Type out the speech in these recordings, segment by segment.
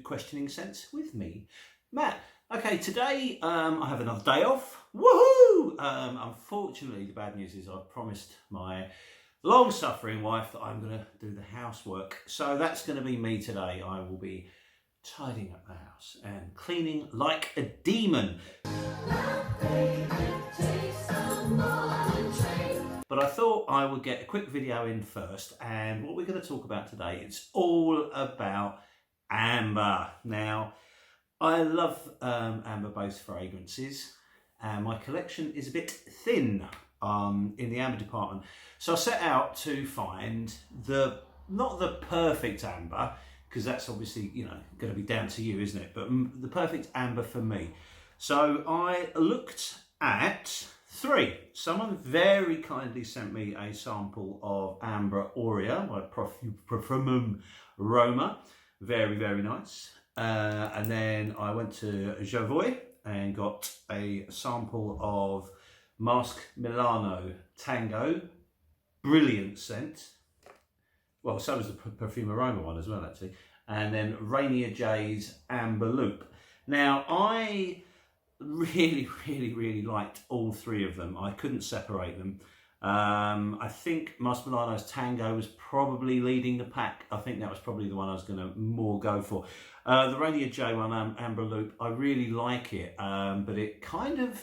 questioning sense with me, Matt. Okay, today I have another day off. Woohoo! Unfortunately, the bad news is I've promised my long-suffering wife that I'm going to do the housework. So that's going to be me today. I will be tidying up the house and cleaning like a demon. But I thought I would get a quick video in first, and what we're going to talk about today, it's all about amber. Now, I love amber-based fragrances, and my collection is a bit thin in the amber department. So I set out to find not the perfect amber, because that's obviously, you know, going to be down to you, isn't it? But the perfect amber for me. So I looked at 3. Someone very kindly sent me a sample of Amber Aurea by Parfumum Roma. Very, very nice. And then I went to Javoy and got a sample of Mask Milano Tango. Brilliant scent. Well, so was the Parfum Aroma one as well, actually. And then Rainier J's Amber Loop. Now, I really liked all 3 of them. I couldn't separate them. I think Mask Milano's Tango was probably leading the pack. I think that was probably the one I was going to more go for. The Rainier J one, Amber Loop, I really like it, but it kind of,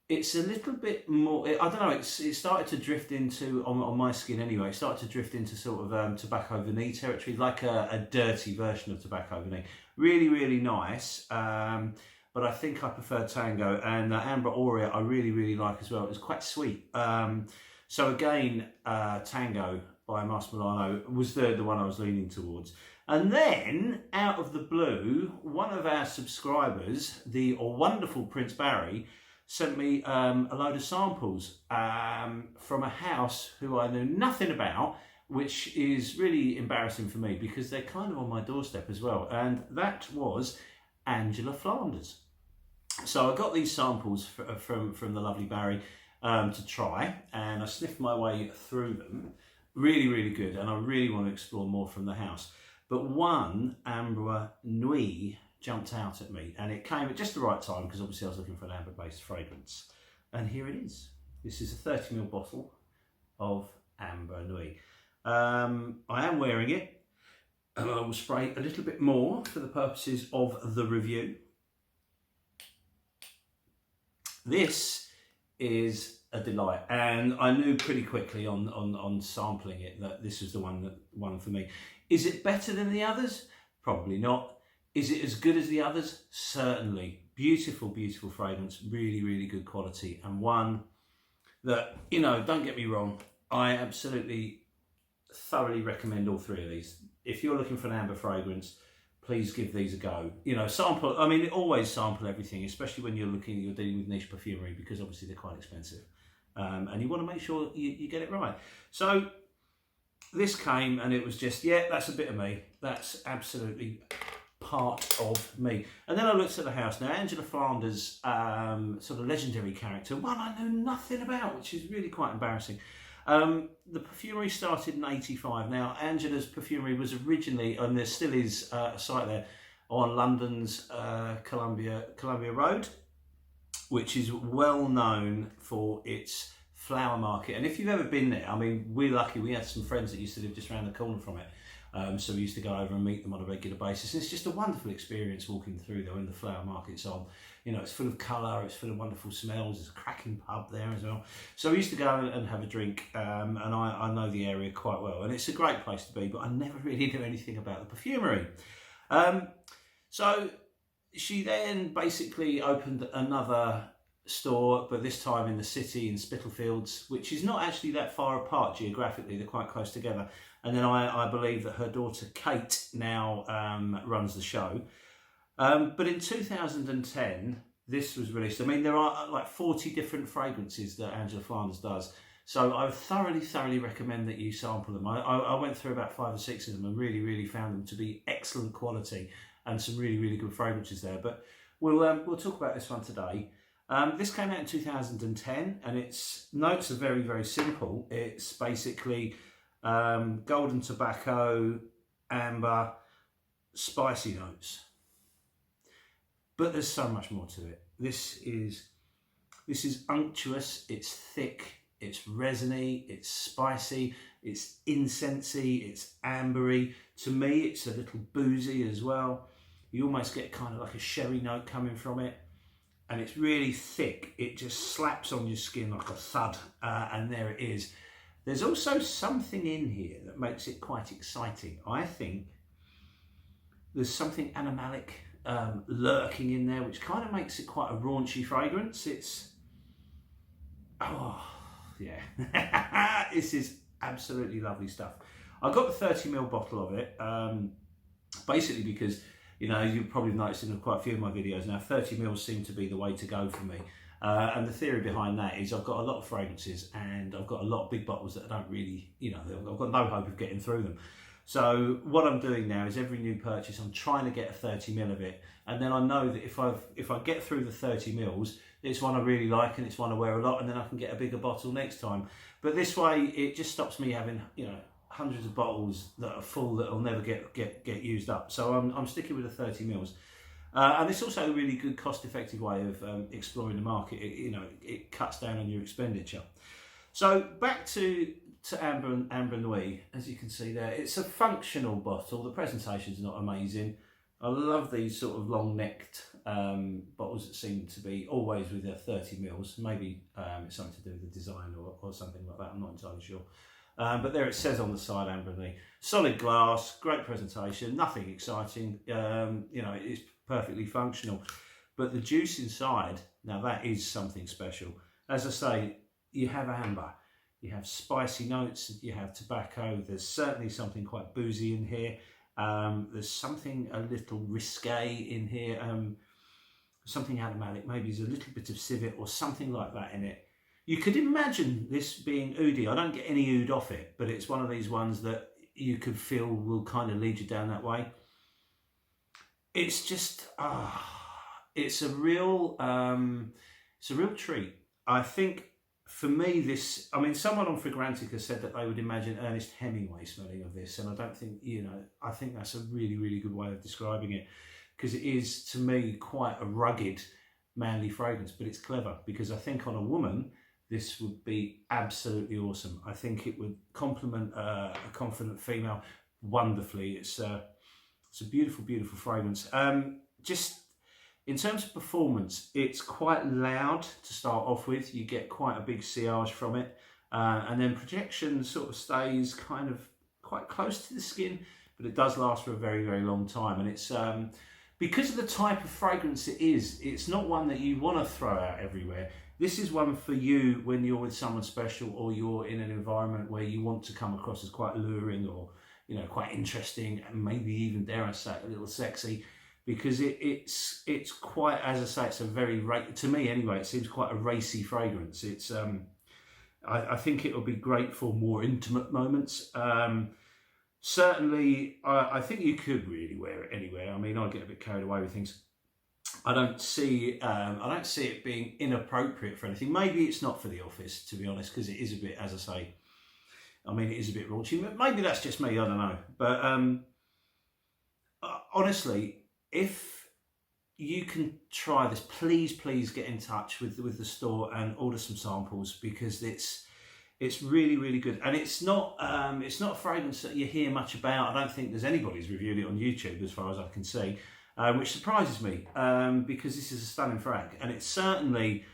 it's a little bit more, I don't know, it started to drift into, on my skin anyway, it started to drift into sort of Tobacco Vanille territory, like a dirty version of Tobacco Vanille. Really nice, but I think I prefer Tango, and Amber Aurea I really like as well. It was quite sweet. So again, Tango by Mask Milano was the one I was leaning towards. And then, out of the blue, one of our subscribers, the wonderful Prince Barry, sent me a load of samples from a house who I knew nothing about, which is really embarrassing for me because they're kind of on my doorstep as well. And that was Angela Flanders. So I got these samples from the lovely Barry to try, and I sniffed my way through them. Really good, and I really want to explore more from the house. But one Amber Nuit jumped out at me, and it came at just the right time because obviously I was looking for an amber-based fragrance. And here it is. This is a 30ml bottle of Amber Nuit. I am wearing it, and I will spray a little bit more for the purposes of the review. This is a delight, and I knew pretty quickly on sampling it that this was the one for me. Is it better than the others? Probably not. Is it as good as the others? Certainly. Beautiful fragrance, really good quality, and one that, you know, don't get me wrong, I absolutely thoroughly recommend all 3 of these. If you're looking for an amber fragrance, please give these a go. You know, sample, I mean, always sample everything, especially when you're dealing with niche perfumery, because obviously they're quite expensive. And you want to make sure you get it right. So this came and it was just, yeah, that's a bit of me. That's absolutely part of me. And then I looked at the house. Now, Angela Flanders, sort of legendary character, one I know nothing about, which is really quite embarrassing. The perfumery started in '85. Now, Angela's perfumery was originally, and there still is a site there, on London's Columbia Road, which is well known for its flower market. And if you've ever been there, I mean, we're lucky, we had some friends that used to live just around the corner from it. So we used to go over and meet them on a regular basis. And it's just a wonderful experience walking through there when the flower market's on. You know, it's full of colour, it's full of wonderful smells, there's a cracking pub there as well. So we used to go and have a drink, and I know the area quite well. And it's a great place to be, but I never really knew anything about the perfumery. So she then basically opened another store, but this time in the city in Spitalfields, which is not actually that far apart geographically, they're quite close together. And then I believe that her daughter Kate now runs the show. But in 2010, this was released. I mean, there are like 40 different fragrances that Angela Flanders does. So I thoroughly recommend that you sample them. I went through about 5 or 6 of them and really found them to be excellent quality and some really good fragrances there. But we'll talk about this one today. This came out in 2010, and its notes are very simple. It's basically golden tobacco, amber, spicy notes. but there's so much more to it. This is unctuous, it's thick, it's resiny, it's spicy, it's incensey, it's ambery. To me, it's a little boozy as well. You almost get kind of like a sherry note coming from it. And it's really thick. It just slaps on your skin like a thud, and there it is. There's also something in here that makes it quite exciting. I think there's something animalic lurking in there, which kind of makes it quite a raunchy fragrance. It's, oh yeah, this is absolutely lovely stuff. I got the 30ml bottle of it, basically because, you know, you've probably noticed in quite a few of my videos now, 30ml seem to be the way to go for me. And the theory behind that is I've got a lot of fragrances and I've got a lot of big bottles that I don't really, you know, I've got no hope of getting through them. So what I'm doing now is every new purchase, I'm trying to get a 30ml of it. And then I know that if I get through the 30ml, it's one I really like and it's one I wear a lot, and then I can get a bigger bottle next time. But this way, it just stops me having, you know, hundreds of bottles that are full that will never get used up. So I'm sticking with the 30ml. And it's also a really good cost-effective way of exploring the market. It cuts down on your expenditure. So back to Amber Nuit, as you can see there, it's a functional bottle. The presentation's not amazing. I love these sort of long-necked bottles that seem to be always with their 30ml. Maybe it's something to do with the design or something like that. I'm not entirely sure. But there it says on the side, Amber Nuit. Solid glass, great presentation, nothing exciting. You know, it's perfectly functional. But the juice inside, now that is something special. As I say, you have amber, you have spicy notes, you have tobacco. There's certainly something quite boozy in here. There's something a little risque in here. Something animalic, maybe there's a little bit of civet or something like that in it. You could imagine this being oody. I don't get any oud off it, but it's one of these ones that you could feel will kind of lead you down that way. It's just, it's a real treat. I think for me, this, I mean, someone on Fragrantica said that they would imagine Ernest Hemingway smelling of this, and I don't think, you know, I think that's a really, really good way of describing it, because it is, to me, quite a rugged, manly fragrance, but it's clever, because I think on a woman, this would be absolutely awesome. I think it would complement a confident female wonderfully. It's a beautiful, beautiful fragrance. Just in terms of performance, it's quite loud to start off with. You get quite a big sillage from it. And then projection sort of stays kind of quite close to the skin, but it does last for a very, very long time. And it's, because of the type of fragrance it is, it's not one that you want to throw out everywhere. This is one for you when you're with someone special, or you're in an environment where you want to come across as quite alluring, or, you know, quite interesting, and maybe even, dare I say, a little sexy, because it's quite, as I say, it's a very, to me anyway, it seems quite a racy fragrance. It's I think it will be great for more intimate moments. Certainly, I think you could really wear it anywhere. I mean, I get a bit carried away with things. I don't see it being inappropriate for anything. Maybe it's not for the office, to be honest, because it is a bit, as I say, I mean, it is a bit raunchy. Maybe that's just me, I don't know. But honestly, if you can try this, please get in touch with the store and order some samples, because it's really, really good. And it's not a fragrance that you hear much about. I don't think there's anybody who's reviewed it on YouTube, as far as I can see. Which surprises me, because this is a stunning frag, and it's certainly,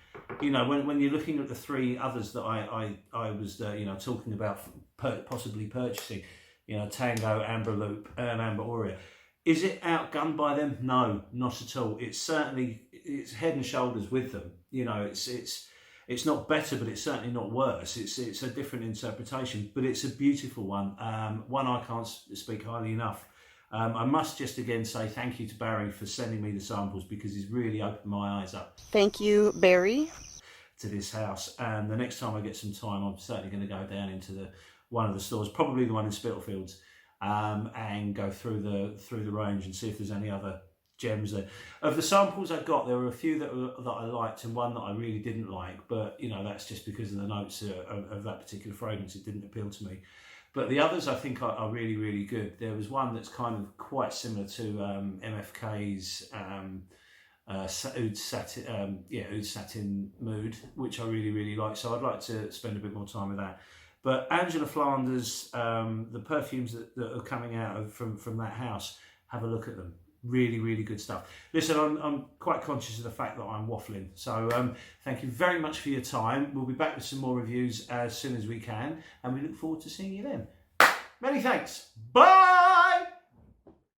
you know, when you're looking at the three others that I was you know, talking about possibly purchasing, you know, Tango, Amber Loop, and Amber Aurea, is it outgunned by them? No, not at all. It's head and shoulders with them. You know, it's not better, but it's certainly not worse. It's a different interpretation, but it's a beautiful one. One I can't speak highly enough. I must just again say thank you to Barry for sending me the samples, because he's really opened my eyes up. Thank you, Barry. To this house, and the next time I get some time, I'm certainly going to go down into one of the stores, probably the one in Spitalfields, and go through the range and see if there's any other gems there. Of the samples I got, there were a few that I liked and one that I really didn't like, but you know, that's just because of the notes of that particular fragrance. It didn't appeal to me. But the others I think are really, really good. There was one that's kind of quite similar to MFK's oud satin, oud satin mood, which I really like. So I'd like to spend a bit more time with that. But Angela Flanders, the perfumes that are coming out from that house, have a look at them. Really good stuff. Listen, I'm quite conscious of the fact that I'm waffling. So thank you very much for your time. We'll be back with some more reviews as soon as we can, and we look forward to seeing you then. Many thanks. Bye!